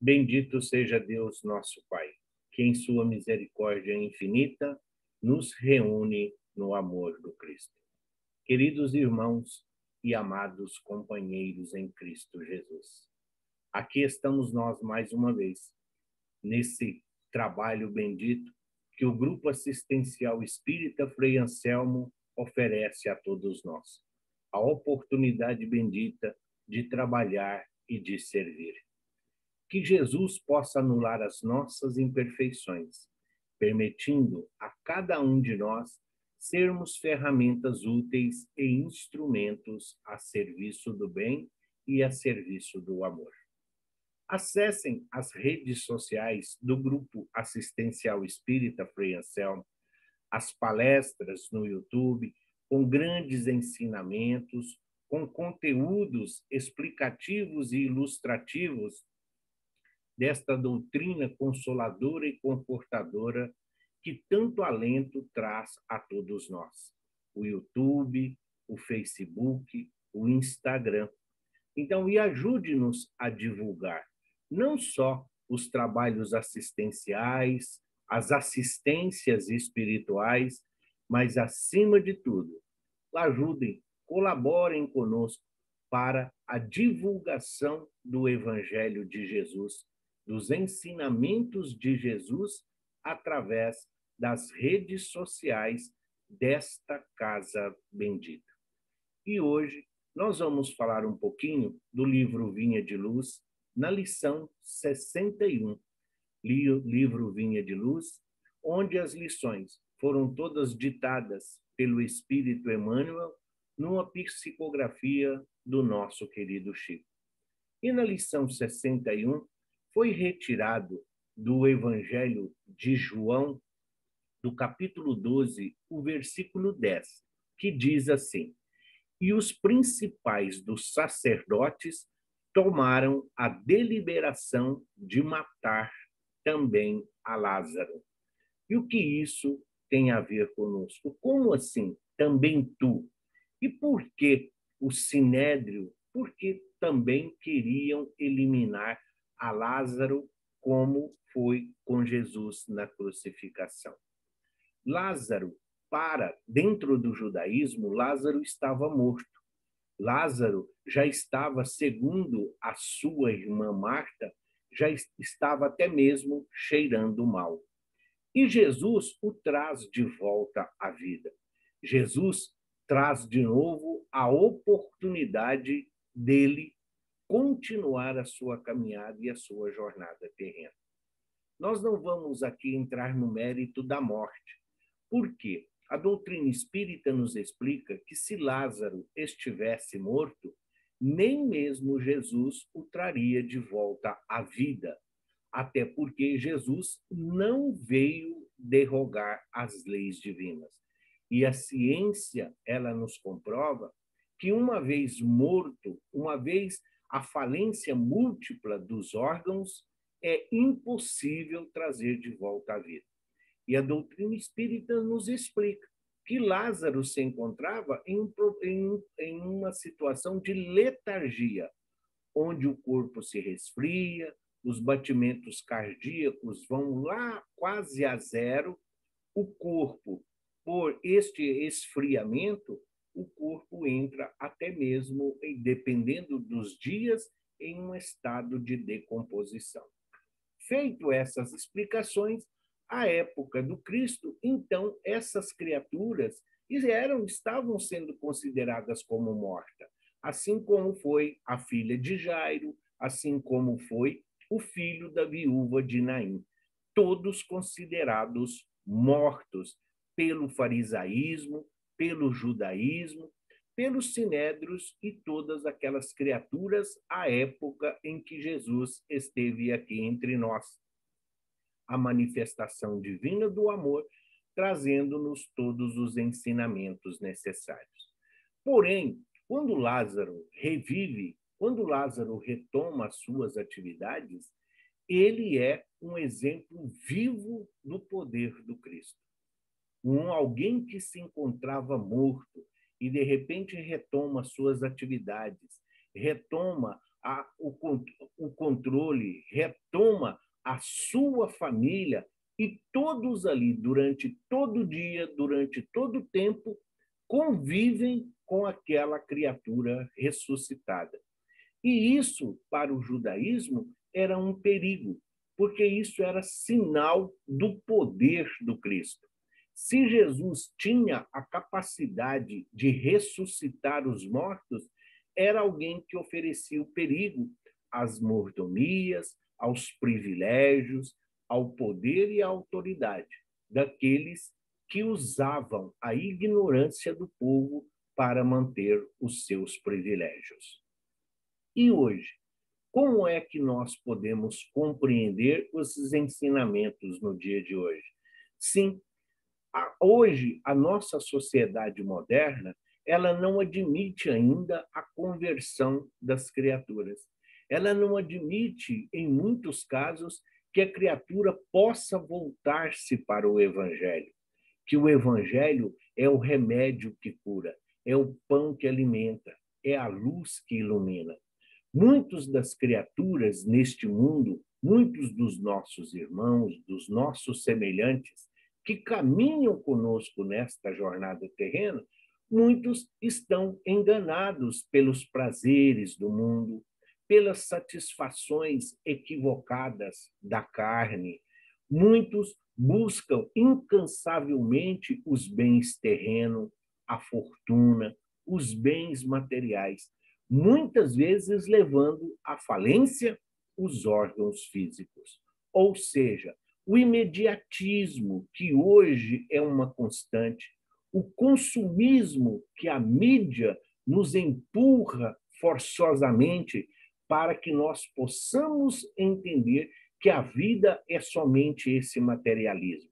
Bendito seja Deus, nosso Pai, que em sua misericórdia infinita nos reúne no amor do Cristo. Queridos irmãos e amados companheiros em Cristo Jesus, aqui estamos nós mais uma vez, nesse trabalho bendito que o Grupo Assistencial Espírita Frei Anselmo oferece a todos nós. A oportunidade bendita de trabalhar e de servir. Que Jesus possa anular as nossas imperfeições, permitindo a cada um de nós sermos ferramentas úteis e instrumentos a serviço do bem e a serviço do amor. Acessem as redes sociais do Grupo Assistencial Espírita Frei Anselmo, as palestras no YouTube, com grandes ensinamentos, com conteúdos explicativos e ilustrativos desta doutrina consoladora e confortadora que tanto alento traz a todos nós. O YouTube, o Facebook, o Instagram. Então, e ajude-nos a divulgar não só os trabalhos assistenciais, as assistências espirituais, mas, acima de tudo, ajudem, colaborem conosco para a divulgação do Evangelho de Jesus, dos ensinamentos de Jesus, através das redes sociais desta casa bendita. E hoje nós vamos falar um pouquinho do livro Vinha de Luz, na lição 61. Livro Vinha de Luz, onde as lições foram todas ditadas pelo Espírito Emmanuel numa psicografia do nosso querido Chico. E na lição 61 foi retirado do Evangelho de João, do capítulo 12, o versículo 10, que diz assim: e os principais dos sacerdotes tomaram a deliberação de matar também a Lázaro. E o que isso tem a ver conosco? Como assim, também tu? E por que o Sinédrio? Porque também queriam eliminar a Lázaro, como foi com Jesus na crucificação. Lázaro, dentro do judaísmo, Lázaro estava morto. Lázaro já estava, segundo a sua irmã Marta, já estava até mesmo cheirando mal. E Jesus o traz de volta à vida. Jesus traz de novo a oportunidade dele continuar a sua caminhada e a sua jornada terrena. Nós não vamos aqui entrar no mérito da morte. Por quê? A doutrina espírita nos explica que se Lázaro estivesse morto, nem mesmo Jesus o traria de volta à vida, até porque Jesus não veio derrogar as leis divinas. E a ciência, ela nos comprova que uma vez morto, uma vez a falência múltipla dos órgãos, é impossível trazer de volta à vida. E a doutrina espírita nos explica que Lázaro se encontrava em uma situação de letargia, onde o corpo se resfria, os batimentos cardíacos vão lá quase a zero, o corpo, por este esfriamento, o corpo entra até mesmo, dependendo dos dias, em um estado de decomposição. Feito essas explicações, à época do Cristo, então, essas criaturas estavam sendo consideradas como mortas, assim como foi a filha de Jairo, assim como foi o filho da viúva de Naim, todos considerados mortos pelo farisaísmo, pelo judaísmo, pelos sinédrios e todas aquelas criaturas à época em que Jesus esteve aqui entre nós. A manifestação divina do amor, trazendo-nos todos os ensinamentos necessários. Porém, quando Lázaro revive, quando Lázaro retoma as suas atividades, ele é um exemplo vivo do poder do Cristo. Alguém que se encontrava morto e, de repente, retoma suas atividades, retoma o controle, retoma a sua família, e todos ali, durante todo o dia, durante todo o tempo, convivem com aquela criatura ressuscitada. E isso, para o judaísmo, era um perigo, porque isso era sinal do poder do Cristo. Se Jesus tinha a capacidade de ressuscitar os mortos, era alguém que oferecia o perigo às mordomias, aos privilégios, ao poder e à autoridade daqueles que usavam a ignorância do povo para manter os seus privilégios. E hoje, como é que nós podemos compreender esses ensinamentos no dia de hoje? Sim, hoje a nossa sociedade moderna, ela não admite ainda a conversão das criaturas. Ela não admite, em muitos casos, que a criatura possa voltar-se para o Evangelho, que o Evangelho é o remédio que cura, é o pão que alimenta, é a luz que ilumina. Muitas das criaturas neste mundo, muitos dos nossos irmãos, dos nossos semelhantes, que caminham conosco nesta jornada terrena, muitos estão enganados pelos prazeres do mundo, pelas satisfações equivocadas da carne. Muitos buscam incansavelmente os bens terrenos, a fortuna, os bens materiais, muitas vezes levando à falência os órgãos físicos. Ou seja, o imediatismo, que hoje é uma constante, o consumismo que a mídia nos empurra forçosamente para que nós possamos entender que a vida é somente esse materialismo.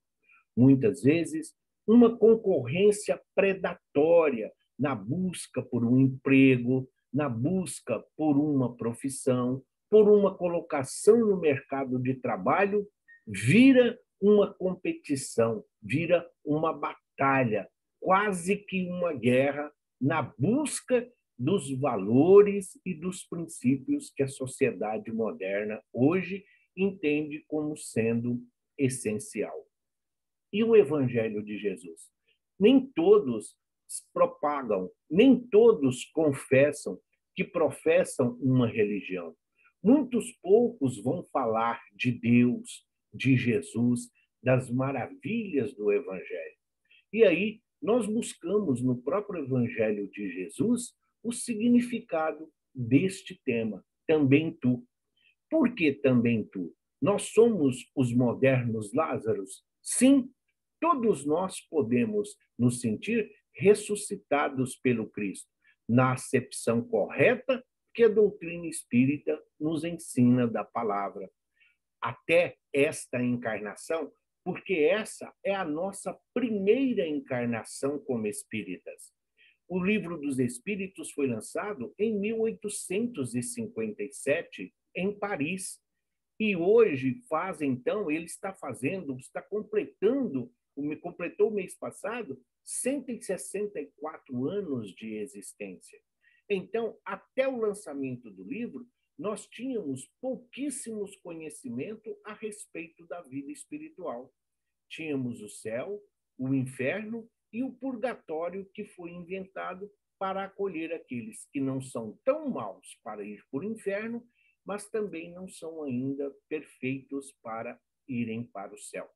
Muitas vezes, uma concorrência predatória na busca por um emprego, na busca por uma profissão, por uma colocação no mercado de trabalho, vira uma competição, vira uma batalha, quase que uma guerra na busca dos valores e dos princípios que a sociedade moderna hoje entende como sendo essencial. E o Evangelho de Jesus? Nem todos propagam, nem todos confessam que professam uma religião. Muitos poucos vão falar de Deus, de Jesus, das maravilhas do Evangelho. E aí nós buscamos no próprio Evangelho de Jesus o significado deste tema, também tu. Por que também tu? Nós somos os modernos Lázaros? Sim, todos nós podemos nos sentir ressuscitados pelo Cristo, na acepção correta que a doutrina espírita nos ensina da palavra. Até esta encarnação, porque essa é a nossa primeira encarnação como espíritas. O Livro dos Espíritos foi lançado em 1857, em Paris. E hoje ele está completou o mês passado 164 anos de existência. Então, até o lançamento do livro, nós tínhamos pouquíssimos conhecimentos a respeito da vida espiritual. Tínhamos o céu, o inferno e o purgatório, que foi inventado para acolher aqueles que não são tão maus para ir para o inferno, mas também não são ainda perfeitos para irem para o céu.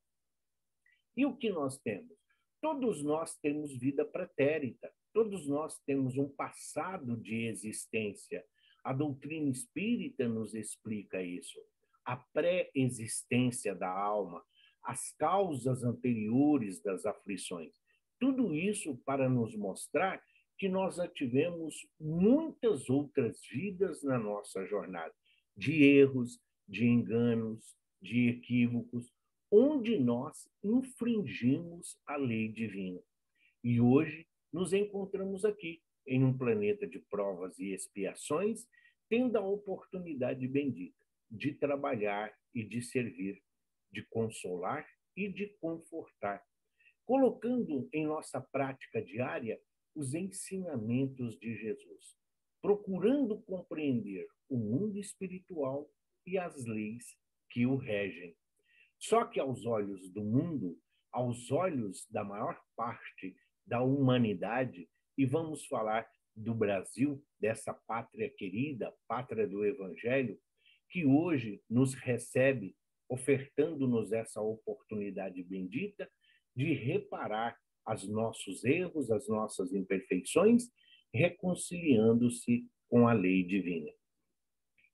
E o que nós temos? Todos nós temos vida pretérita, todos nós temos um passado de existência. A doutrina espírita nos explica isso. A pré-existência da alma, as causas anteriores das aflições. Tudo isso para nos mostrar que nós já tivemos muitas outras vidas na nossa jornada, de erros, de enganos, de equívocos, onde nós infringimos a lei divina. E hoje nos encontramos aqui, em um planeta de provas e expiações, tendo a oportunidade bendita de trabalhar e de servir, de consolar e de confortar, colocando em nossa prática diária os ensinamentos de Jesus, procurando compreender o mundo espiritual e as leis que o regem. Só que aos olhos do mundo, aos olhos da maior parte da humanidade, e vamos falar do Brasil, dessa pátria querida, pátria do Evangelho, que hoje nos recebe, ofertando-nos essa oportunidade bendita de reparar os nossos erros, as nossas imperfeições, reconciliando-se com a lei divina.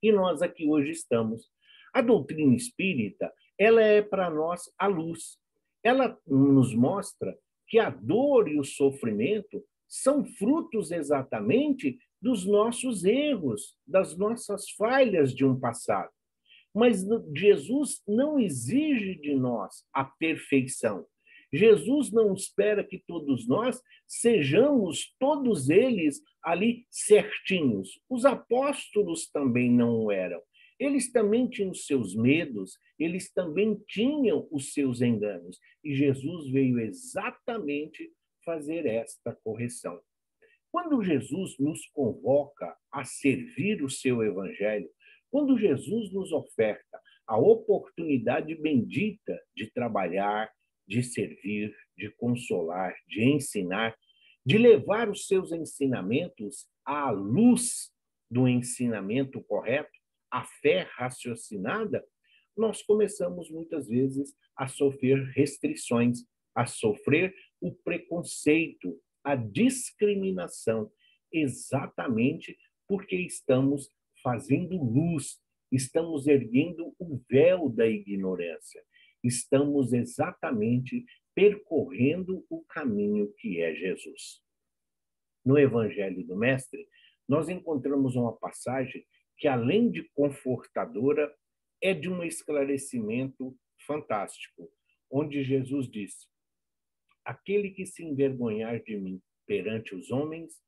E nós aqui hoje estamos. A doutrina espírita, ela é para nós a luz. Ela nos mostra que a dor e o sofrimento são frutos exatamente dos nossos erros, das nossas falhas de um passado. Mas Jesus não exige de nós a perfeição. Jesus não espera que todos nós sejamos, todos eles, ali certinhos. Os apóstolos também não eram. Eles também tinham os seus medos, eles também tinham os seus enganos. E Jesus veio exatamente fazer esta correção. Quando Jesus nos convoca a servir o seu evangelho, quando Jesus nos oferta a oportunidade bendita de trabalhar, de servir, de consolar, de ensinar, de levar os seus ensinamentos à luz do ensinamento correto, a fé raciocinada, nós começamos muitas vezes a sofrer restrições, a sofrer o preconceito, a discriminação, exatamente porque estamos fazendo luz, estamos erguendo o véu da ignorância, estamos exatamente percorrendo o caminho que é Jesus. No Evangelho do Mestre, nós encontramos uma passagem que, além de confortadora, é de um esclarecimento fantástico, onde Jesus diz: aquele que se envergonhar de mim perante os homens,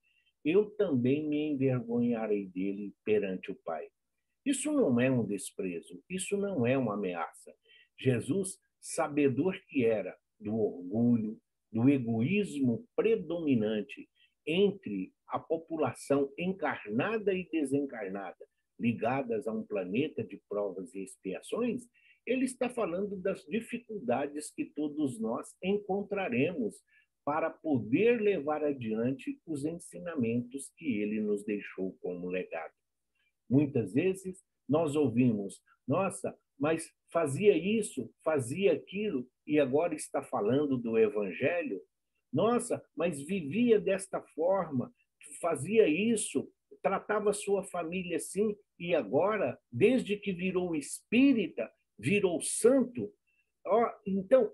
eu também me envergonharei dele perante o Pai. Isso não é um desprezo, isso não é uma ameaça. Jesus, sabedor que era do orgulho, do egoísmo predominante entre a população encarnada e desencarnada, ligadas a um planeta de provas e expiações, ele está falando das dificuldades que todos nós encontraremos para poder levar adiante os ensinamentos que ele nos deixou como legado. Muitas vezes nós ouvimos: nossa, mas fazia isso, fazia aquilo e agora está falando do Evangelho? Nossa, mas vivia desta forma, fazia isso, tratava sua família assim e agora, desde que virou espírita, virou santo? Então,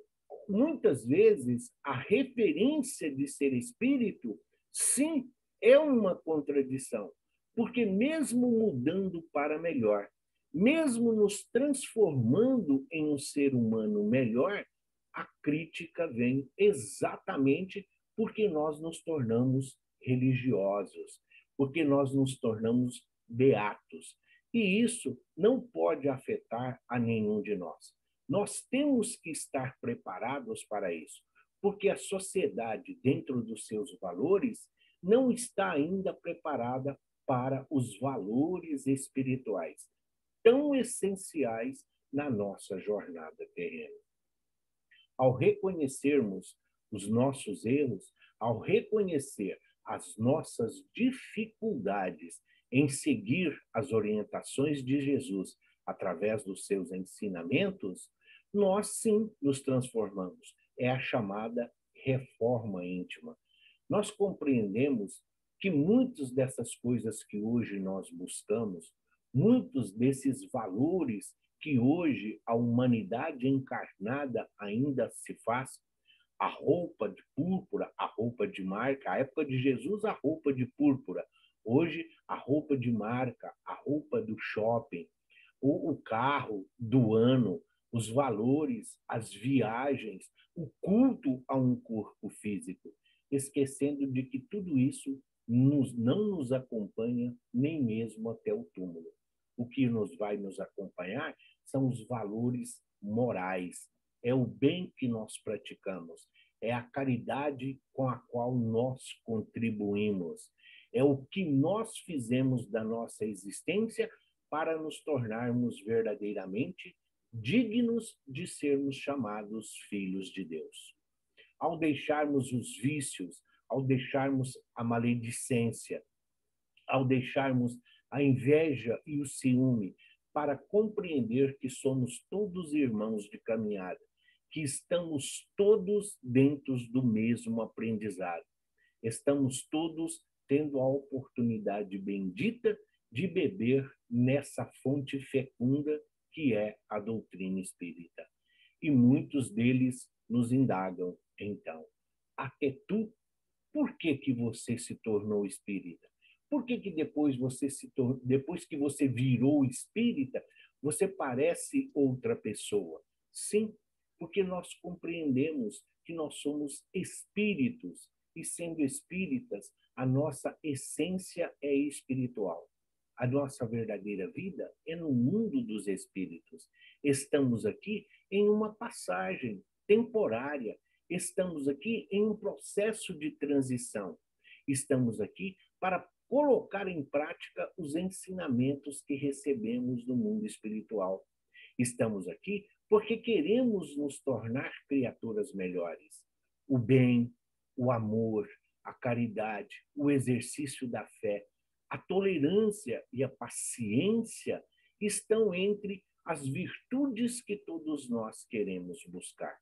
muitas vezes, a referência de ser espírito, sim, é uma contradição. Porque mesmo mudando para melhor, mesmo nos transformando em um ser humano melhor, a crítica vem exatamente porque nós nos tornamos religiosos, porque nós nos tornamos beatos. E isso não pode afetar a nenhum de nós. Nós temos que estar preparados para isso, porque a sociedade, dentro dos seus valores, não está ainda preparada para os valores espirituais, tão essenciais na nossa jornada terrena. Ao reconhecermos os nossos erros, ao reconhecer as nossas dificuldades em seguir as orientações de Jesus através dos seus ensinamentos, nós sim nos transformamos. É a chamada reforma íntima. Nós compreendemos que muitas dessas coisas que hoje nós buscamos, muitos desses valores que hoje a humanidade encarnada ainda se faz, a roupa de púrpura, a roupa de marca, a época de Jesus, a roupa de púrpura, hoje a roupa de marca, a roupa do shopping, o carro do ano, os valores, as viagens, o culto a um corpo físico, esquecendo de que tudo isso não nos acompanha nem mesmo até o túmulo. O que vai nos acompanhar são os valores morais, é o bem que nós praticamos, é a caridade com a qual nós contribuímos, é o que nós fizemos da nossa existência para nos tornarmos verdadeiramente dignos de sermos chamados filhos de Deus. Ao deixarmos os vícios, ao deixarmos a maledicência, ao deixarmos a inveja e o ciúme, para compreender que somos todos irmãos de caminhada, que estamos todos dentro do mesmo aprendizado. Estamos todos tendo a oportunidade bendita de beber nessa fonte fecunda que é a doutrina espírita. E muitos deles nos indagam, então, até tu, por que você se tornou espírita? Por que depois que você virou espírita, você parece outra pessoa? Sim, porque nós compreendemos que nós somos espíritos e, sendo espíritas, a nossa essência é espiritual. A nossa verdadeira vida é no mundo dos espíritos. Estamos aqui em uma passagem temporária. Estamos aqui em um processo de transição. Estamos aqui para colocar em prática os ensinamentos que recebemos do mundo espiritual. Estamos aqui porque queremos nos tornar criaturas melhores. O bem, o amor, a caridade, o exercício da fé, a tolerância e a paciência estão entre as virtudes que todos nós queremos buscar.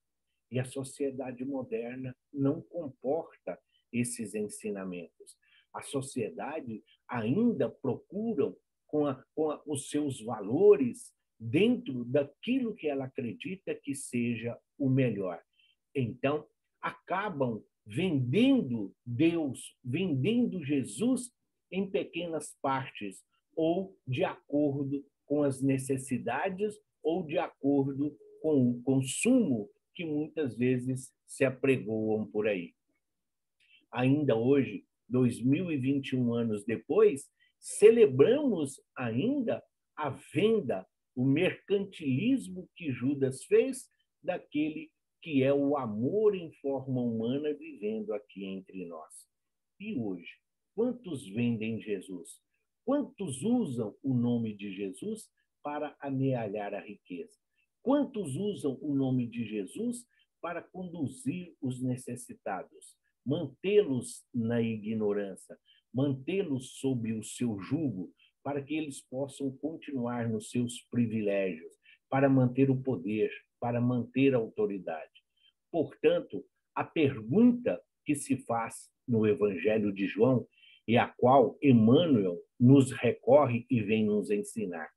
E a sociedade moderna não comporta esses ensinamentos. A sociedade ainda procura, com os seus valores, dentro daquilo que ela acredita que seja o melhor. Então, acabam vendendo Deus, vendendo Jesus em pequenas partes, ou de acordo com as necessidades, ou de acordo com o consumo que muitas vezes se apregoam por aí. Ainda hoje, 2021 anos depois, celebramos ainda a venda, o mercantilismo que Judas fez daquele que é o amor em forma humana vivendo aqui entre nós. E hoje, quantos vendem Jesus? Quantos usam o nome de Jesus para amealhar a riqueza? Quantos usam o nome de Jesus para conduzir os necessitados, mantê-los na ignorância, mantê-los sob o seu jugo, para que eles possam continuar nos seus privilégios, para manter o poder, para manter a autoridade? Portanto, a pergunta que se faz no Evangelho de João e a qual Emmanuel nos recorre e vem nos ensinar: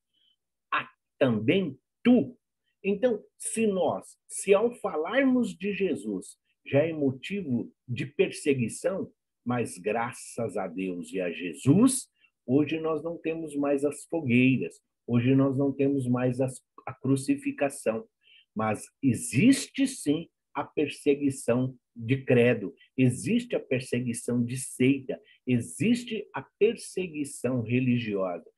também tu? Então, se ao falarmos de Jesus já é motivo de perseguição, mas graças a Deus e a Jesus, hoje nós não temos mais as fogueiras, hoje nós não temos mais a crucificação, mas existe sim a perseguição de credo, existe a perseguição de seita, existe a perseguição religiosa,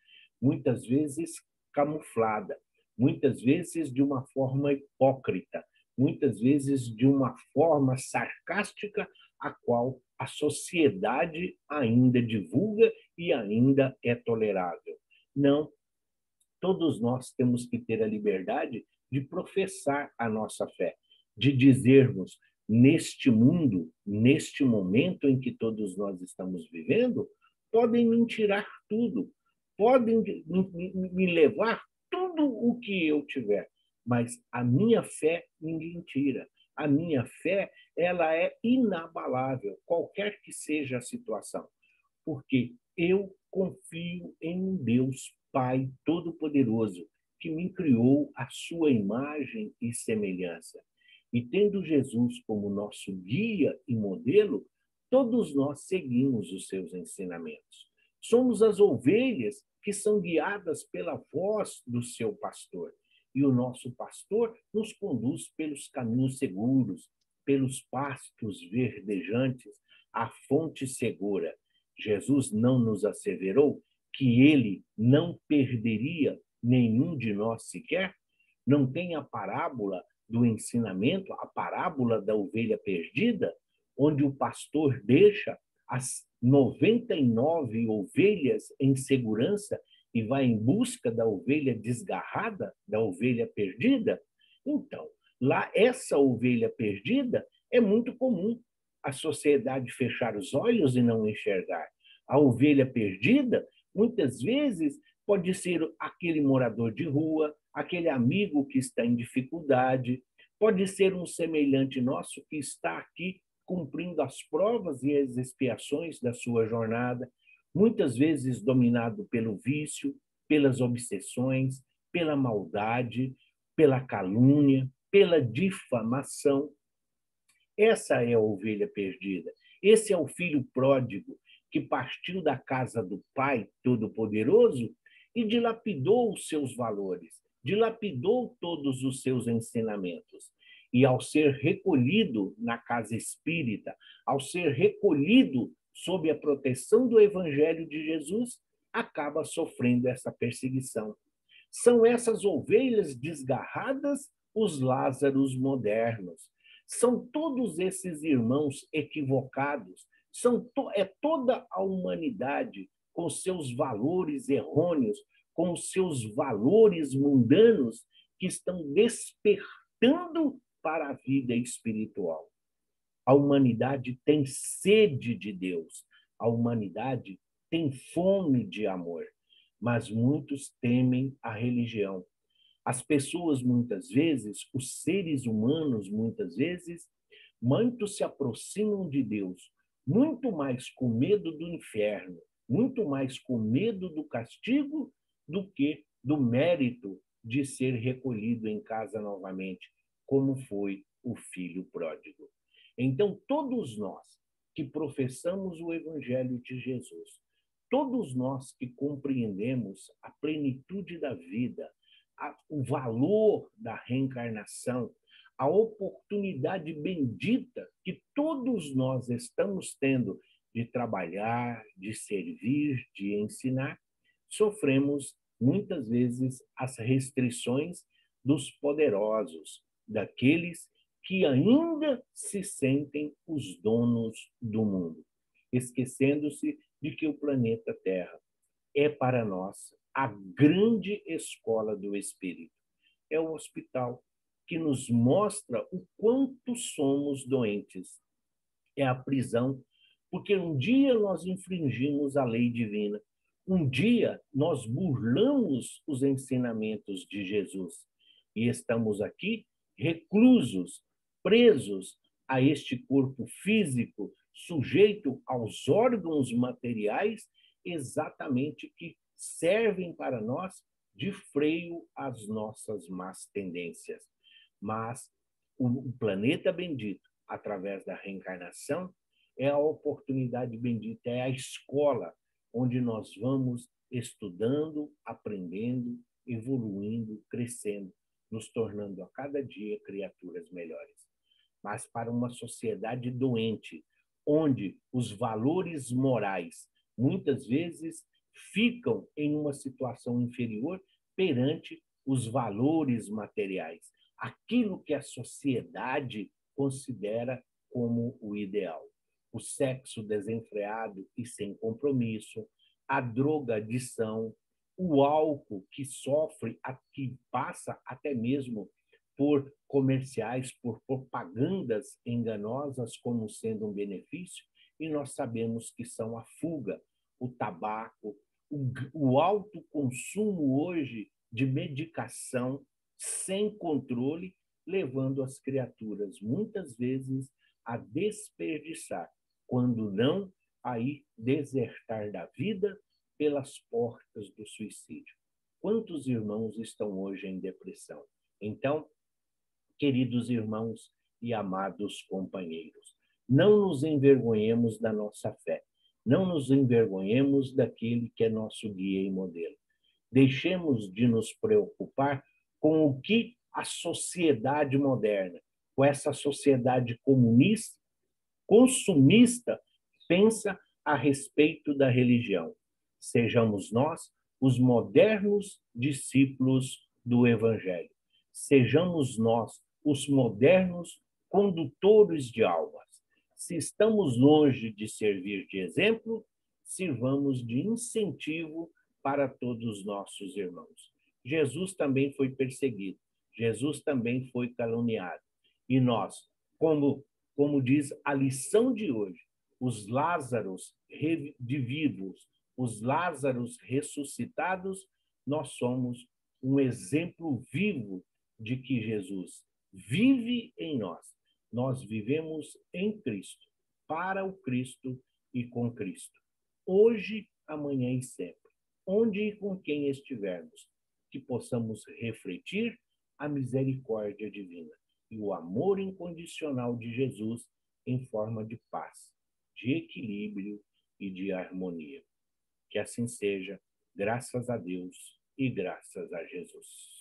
muitas vezes camuflada, muitas vezes de uma forma hipócrita, muitas vezes de uma forma sarcástica, a qual a sociedade ainda divulga e ainda é tolerável. Não, todos nós temos que ter a liberdade de professar a nossa fé, de dizermos, neste mundo, neste momento em que todos nós estamos vivendo, podem me tirar tudo, podem me levar tudo o que eu tiver, mas a minha fé ninguém tira. A minha fé, ela é inabalável, qualquer que seja a situação, porque eu confio em um Deus Pai Todo-Poderoso, que me criou à sua imagem e semelhança. E tendo Jesus como nosso guia e modelo, todos nós seguimos os seus ensinamentos. Somos as ovelhas que são guiadas pela voz do seu pastor. E o nosso pastor nos conduz pelos caminhos seguros, pelos pastos verdejantes, à fonte segura. Jesus não nos asseverou que ele não perderia nenhum de nós sequer? Não tem a parábola do ensinamento, a parábola da ovelha perdida, onde o pastor deixa as 99 ovelhas em segurança e vai em busca da ovelha desgarrada, da ovelha perdida, então, lá essa ovelha perdida é muito comum a sociedade fechar os olhos e não enxergar. A ovelha perdida, muitas vezes, pode ser aquele morador de rua, aquele amigo que está em dificuldade, pode ser um semelhante nosso que está aqui cumprindo as provas e as expiações da sua jornada, muitas vezes dominado pelo vício, pelas obsessões, pela maldade, pela calúnia, pela difamação. Essa é a ovelha perdida. Esse é o filho pródigo que partiu da casa do Pai Todo-Poderoso e dilapidou os seus valores, dilapidou todos os seus ensinamentos. E ao ser recolhido na casa espírita, ao ser recolhido sob a proteção do Evangelho de Jesus, acaba sofrendo essa perseguição. São essas ovelhas desgarradas os Lázaros modernos. São todos esses irmãos equivocados, é toda a humanidade com seus valores errôneos, com os seus valores mundanos que estão despertando para a vida espiritual. A humanidade tem sede de Deus, a humanidade tem fome de amor, mas muitos temem a religião. As pessoas, muitas vezes, os seres humanos, muitas vezes, muito se aproximam de Deus, muito mais com medo do inferno, muito mais com medo do castigo do que do mérito de ser recolhido em casa novamente, como foi o filho pródigo. Então, todos nós que professamos o Evangelho de Jesus, todos nós que compreendemos a plenitude da vida, o valor da reencarnação, a oportunidade bendita que todos nós estamos tendo de trabalhar, de servir, de ensinar, sofremos muitas vezes as restrições dos poderosos, daqueles que ainda se sentem os donos do mundo, esquecendo-se de que o planeta Terra é para nós a grande escola do Espírito. É o hospital que nos mostra o quanto somos doentes. É a prisão, porque um dia nós infringimos a lei divina, um dia nós burlamos os ensinamentos de Jesus e estamos aqui reclusos, presos a este corpo físico, sujeito aos órgãos materiais, exatamente que servem para nós de freio às nossas más tendências. Mas o planeta bendito, através da reencarnação, é a oportunidade bendita, é a escola onde nós vamos estudando, aprendendo, evoluindo, crescendo, nos tornando a cada dia criaturas melhores. Mas para uma sociedade doente, onde os valores morais muitas vezes ficam em uma situação inferior perante os valores materiais, aquilo que a sociedade considera como o ideal. O sexo desenfreado e sem compromisso, a drogadição, o álcool que sofre, que passa até mesmo por comerciais, por propagandas enganosas como sendo um benefício, e nós sabemos que são a fuga, o tabaco, o alto consumo hoje de medicação sem controle, levando as criaturas, muitas vezes, a desperdiçar, quando não, a ir desertar da vida pelas portas do suicídio. Quantos irmãos estão hoje em depressão? Então, queridos irmãos e amados companheiros, não nos envergonhemos da nossa fé, não nos envergonhemos daquele que é nosso guia e modelo. Deixemos de nos preocupar com o que a sociedade moderna, com essa sociedade comunista, consumista, pensa a respeito da religião. Sejamos nós os modernos discípulos do Evangelho. Sejamos nós os modernos condutores de almas. Se estamos longe de servir de exemplo, sirvamos de incentivo para todos os nossos irmãos. Jesus também foi perseguido, Jesus também foi caluniado. E nós, como diz a lição de hoje, os Lázaros vivos, os Lázaros ressuscitados, nós somos um exemplo vivo de que Jesus vive em nós. Nós vivemos em Cristo, para o Cristo e com Cristo. Hoje, amanhã e sempre, onde e com quem estivermos, que possamos refletir a misericórdia divina e o amor incondicional de Jesus em forma de paz, de equilíbrio e de harmonia. Que assim seja, graças a Deus e graças a Jesus.